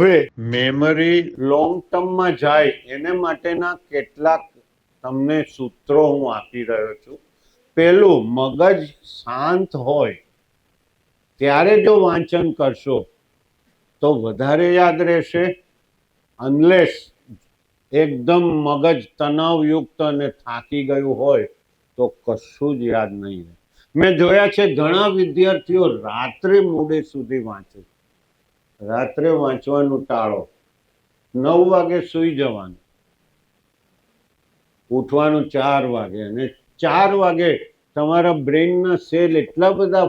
હવે memory long ટર્મમાં જાય એને માટેના કેટલાક તમને સૂત્રો હું આપી રહ્યો છું. પહેલું, મગજ શાંત હોય ત્યારે જો વાંચન કરશો તો વધારે યાદ રહેશે. અનલેસ એકદમ મગજ તણાવયુક્ત અને થાકી ગયું હોય તો કશું જ યાદ નહીં રહે. મેં જોયા છે ઘણા વિદ્યાર્થીઓ રાત્રે મોડે સુધી વાંચે. રાત્રે વાંચવાનું ટાળો. 9 વાગે સૂઈ જવાનું, ઉઠવાનું 4 વાગે, અને 4 વાગે તમારા બ્રેઇનના સેલ એટલા બધા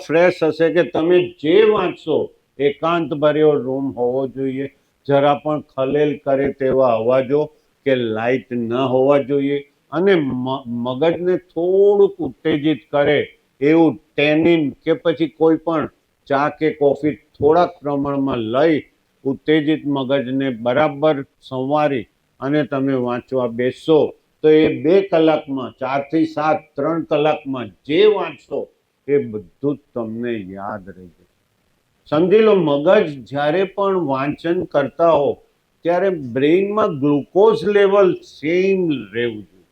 ફ્રેશ હશે કે તમે જે વાંચશો એકાંત ભર્યો રૂમ હોવો જોઈએ. જરા પણ ખલેલ કરે તેવા અવાજો કે લાઇટ ન હોવા જોઈએ, અને મગજને થોડુંક ઉત્તેજિત કરે એવું ટેનિન કે પછી કોઈ પણ ચા કે કોફી થોડાક પ્રમાણમાં લઈ ઉત્તેજિત મગજને બરાબર સંવારી અને તમે વાંચવા બેસશો તો એ 2 કલાકમાં, 4 થી 7, 3 કલાકમાં જે વાંચશો એ બધું જ તમને યાદ રહી જશે. સમજી લો, મગજ જ્યારે પણ વાંચન કરતા હો ત્યારે બ્રેઇનમાં ગ્લુકોઝ લેવલ સેમ રહેવું જોઈએ,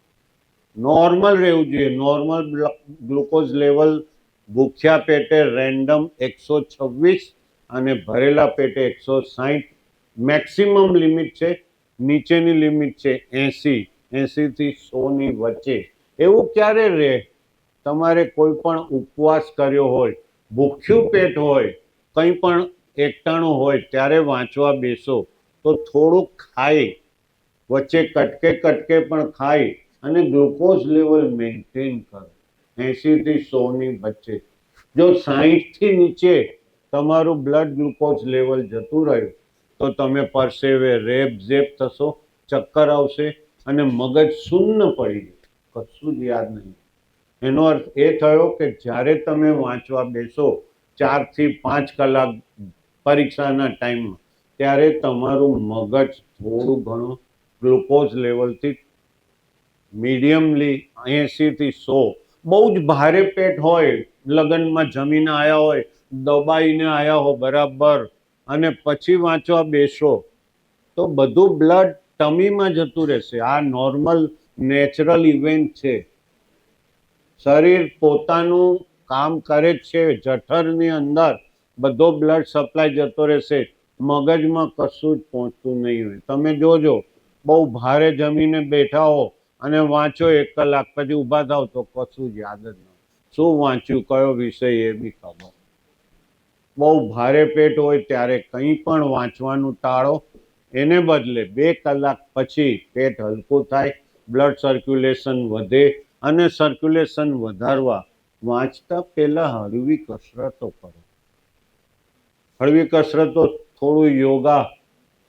નોર્મલ રહેવું જોઈએ. નોર્મલ ગ્લુકોઝ લેવલ ભૂખ્યા પેટે રેન્ડમ 126 અને ભરેલા પેટે 160 મેક્સિમમ લિમિટ છે. નીચેની લિમિટ છે 80 થી 100 ની વચ્ચે. એવું ક્યારે રહે? તમારે કોઈ પણ ઉપવાસ કર્યો હોય, ભૂખ્યું પેટ હોય, કંઈ પણ એકટાણું હોય ત્યારે વાંચવા બેસો તો થોડુંક ખાઈ, વચ્ચે કટકે પણ ખાઈ અને ગ્લુકોઝ લેવલ મેન્ટેન કરો 80 થી 100 ની વચ્ચે. જો 60 થી નીચે તમારું બ્લડ ગ્લુકોઝ લેવલ જતું રહ્યું તો તમે પરસેવે રેબઝેબ થશો, ચક્કર આવશે અને મગજ શૂન્ય પડી જશે, કશું જ યાદ નહીં. એનો અર્થ એ થયો કે જ્યારે તમે વાંચવા બેસો 4 થી 5 કલાક પરીક્ષાના ટાઈમમાં, ત્યારે તમારું મગજ થોડું ઘણું ગ્લુકોઝ લેવલથી મીડિયમલી 80 થી 100. બહુ જ ભારે પેટ હોય, લગ્નમાં જમીને આવ્યા હોય, દબાઈને આવ્યા હો બરાબર, અને પછી વાંચવા બેસો તો બધું બ્લડ ટમીમાં જતું રહેશે. આ નોર્મલ નેચરલ ઇવેન્ટ છે. શરીર પોતાનું કામ કરે છે, જઠરની અંદર બધો બ્લડ સપ્લાય જતો રહેશે, મગજમાં કશું જ પહોંચતું નહીં હોય. તમે જોજો, બહુ ભારે જમીને બેઠા હો અને વાંચો 1 કલાક, પછી ઊભા થાવ તો કશું જ યાદ જ નહીં. શું વાંચ્યું, કયો વિષય એ બી ખબર. બહુ ભારે પેટ હોય ત્યારે કંઈ પણ વાંચવાનું ટાળો. એને બદલે 2 કલાક પછી પેટ હલકું થાય, બ્લડ સર્ક્યુલેશન વધે, અને સર્ક્યુલેશન વધારવા વાંચતા પહેલા હળવી કસરતો કરો. હળવી કસરતો, થોડું યોગા,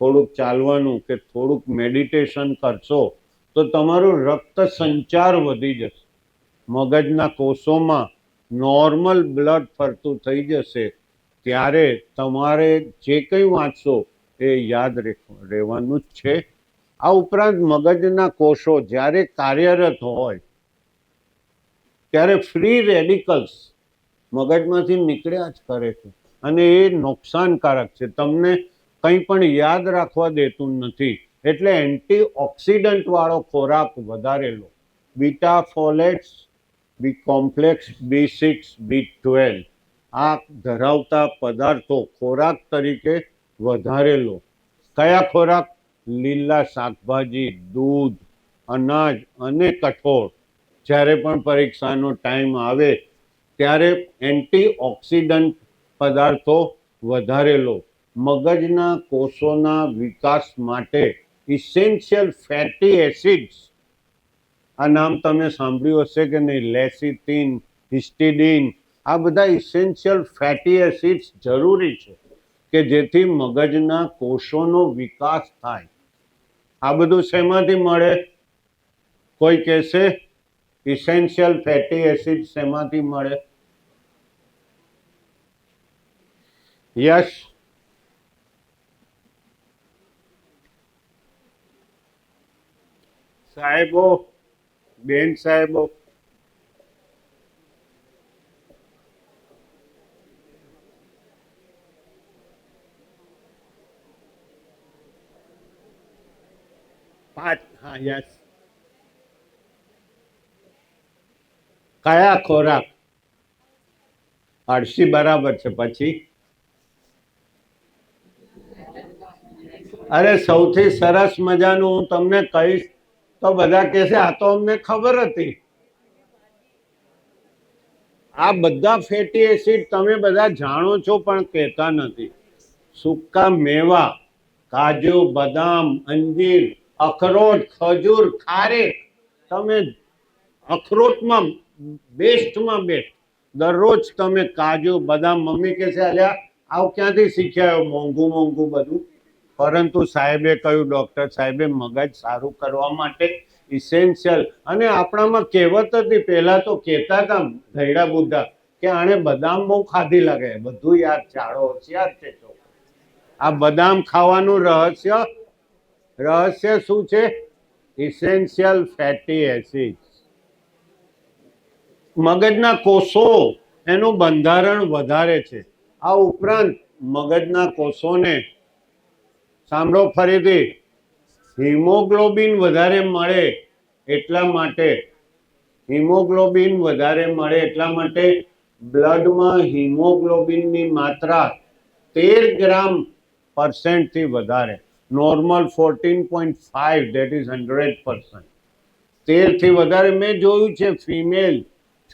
થોડુંક ચાલવાનું કે થોડુંક મેડિટેશન કરશો તો તમારું રક્ત સંચાર વધી જશે, મગજના કોષોમાં નોર્મલ બ્લડ ફરતું થઈ જશે. ત્યારે તમારે જે કંઈ વાંચશો એ યાદ રહેવાનું જ છે. આ ઉપરાંત મગજના કોષો જ્યારે કાર્યરત હોય ત્યારે ફ્રી રેડિકલ્સ મગજમાંથી નીકળ્યા જ કરે છે, અને એ નુકસાનકારક છે, તમને કંઈ પણ યાદ રાખવા દેતું નથી. એટલે એન્ટીઓક્સિડન્ટ વાળો ખોરાક વધારે લો. બીટા ફોલેટ્સ, બી કોમ્પ્લેક્સ, B6, B12 આ ધરાવતા પદાર્થો ખોરાક તરીકે વધારે લો. કયા ખોરાક? લીલા શાકભાજી, દૂધ, અનાજ અને કઠોળ. જ્યારે પણ પરીક્ષાનો ટાઈમ આવે ત્યારે એન્ટીઓક્સિડન્ટ પદાર્થો વધારે લો. મગજના કોષોના વિકાસ માટે ઇસેન્શિયલ ફેટી એસિડ્સ, આ નામ તમે સાંભળ્યું હશે કે નહીં, લેસિથિન, હિસ્ટિડિન, આ બધા ઇસેન્શિયલ ફેટી એસિડ્સ જરૂરી છે કે જેથી મગજના કોષોનો વિકાસ થાય. આ બધું શેમાંથી મળે? કોઈ કહેશે ઇસેન્શિયલ ફેટી એસિડ શેમાંથી મળે? યસ, સાહેબો, બેન સાહેબો, હા યસ. કયા ખોરાક? અળસી બરાબર છે. પછી અરે સૌથી સરસ મજાનું હું તમને કહીશ તો બધા કહેશે આ તો અમને ખબર હતી. આ બધા ફેટી એસિડ તમે બધા જાણો છો પણ કહેતા નથી. સૂકા મેવા, કાજુ, બદામ, અંજીર, અખરોટ, ખજૂર, ખારેક. તમે અખરોટમાં બેસ્ટમાં બેસ્ટ. દરરોજ તમે કાજુ, બદામ, મમ્મી કહે છે અલ્યા આવું ક્યાંથી શીખ્યા મોંઘું મોંઘું બધું. પરંતુ સાહેબે કહ્યું, ડૉક્ટર સાહેબે મગજ સારું કરવા માટે ઇસેન્શિયલ. અને આપણામાં કહેવત હતી પહેલા તો કહેતા હતા ગયડા બુદ્ધા કે આણે બદામ બહુ ખાધી લાગે. બધું યાદ છે, આડો હોશિયાર છે. આ બદામ ખાવાનું રહસ્ય શું છે? Essential fatty acid. મગજના કોષો એનું બંધારણ વધારે છે. આ ઉપરાંત મગજના કોષોને સાંભળો ફરીથી, હિમોગ્લોબિન વધારે મળે એટલા માટે બ્લડમાં હિમોગ્લોબિનની માત્રા 13 ગ્રામ % વધારે. Normal 14.5, that is 100%. 13 થી વધારે મેં જોયું છે ફિમેલ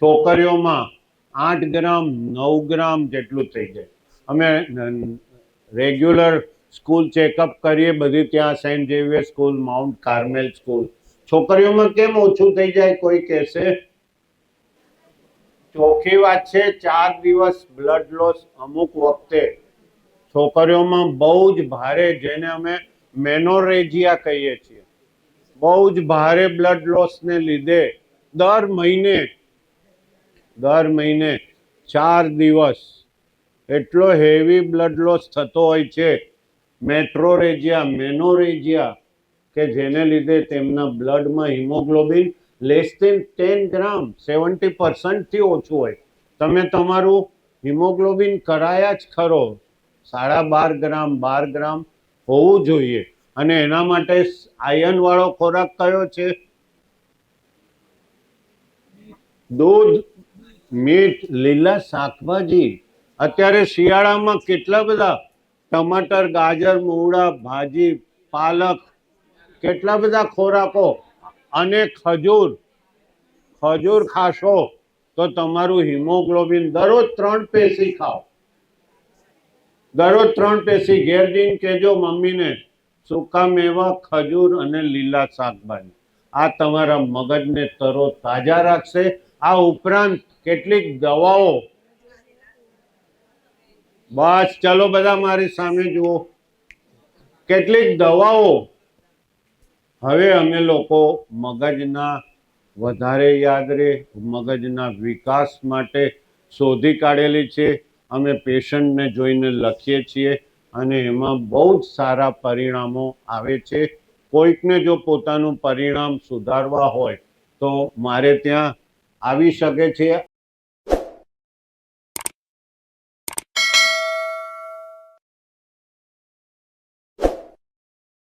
છોકરીઓમાં 8 ગ્રામ 9 ગ્રામ જેટલું થઈ જાય. અમે રેગ્યુલર સ્કૂલ ચેકઅપ કરીએ બધી, ત્યાં saint Xavier school, mount Carmel school. છોકરીઓમાં કેમ ઓછું થઈ જાય કોઈ કહેશે? ચોખ્ખી વાત છે, 4 દિવસ બ્લડ લોસ અમુક વખતે છોકરીઓમાં બહુ જ ભારે, જેને અમે મેનોરેજિયા કહીએ છીએ, બહુ જ ભારે બ્લડ લોસને લીધે દર મહિને 4 દિવસ એટલો હેવી બ્લડ લોસ થતો હોય છે, મેનોરેજિયા, કે જેને લીધે તેમના બ્લડમાં હિમોગ્લોબિન લેસ દેન 10 ગ્રામ, 70% ઓછું હોય. તમે તમારું હિમોગ્લોબિન કરાયા જ ખરો, 12.5 ગ્રામ 12 ગ્રામ હોવું જોઈએ. અને એના માટે આયર્ન વાળો ખોરાક કયો છે? દૂધ, મીઠ, લીલા શાકભાજી. અત્યારે શિયાળામાં કેટલા બધા ટમાટર, ગાજર, મૂળા, ભાજી, પાલક, કેટલા બધા ખોરાકો. અને ખજૂર ખાશો તો તમારું હિમોગ્લોબિન, દરરોજ 3 પેશી ખાઓ, દરરોજ 3 પેશી. ઘેર જઈને કહેજો મમ્મીને, સૂકા મેવા, ખજૂર અને લીલા શાકભાજી. આ તમારા મગજને તરો તાજા રાખશે. આ ઉપરાંત કેટલીક દવાઓ, બસ ચલો બધા મારી સામે જુઓ, કેટલીક દવાઓ હવે અમે લોકો મગજના વધારે યાદ રહે, મગજના વિકાસ માટે શોધી કાઢેલી છે. અમે પેશન્ટને જોઈને લખીએ છીએ અને એમાં બહુ જ સારા પરિણામો આવે છે. કોઈકને જો પોતાનું પરિણામ સુધારવા હોય તો મારે ત્યાં આવી શકે છે.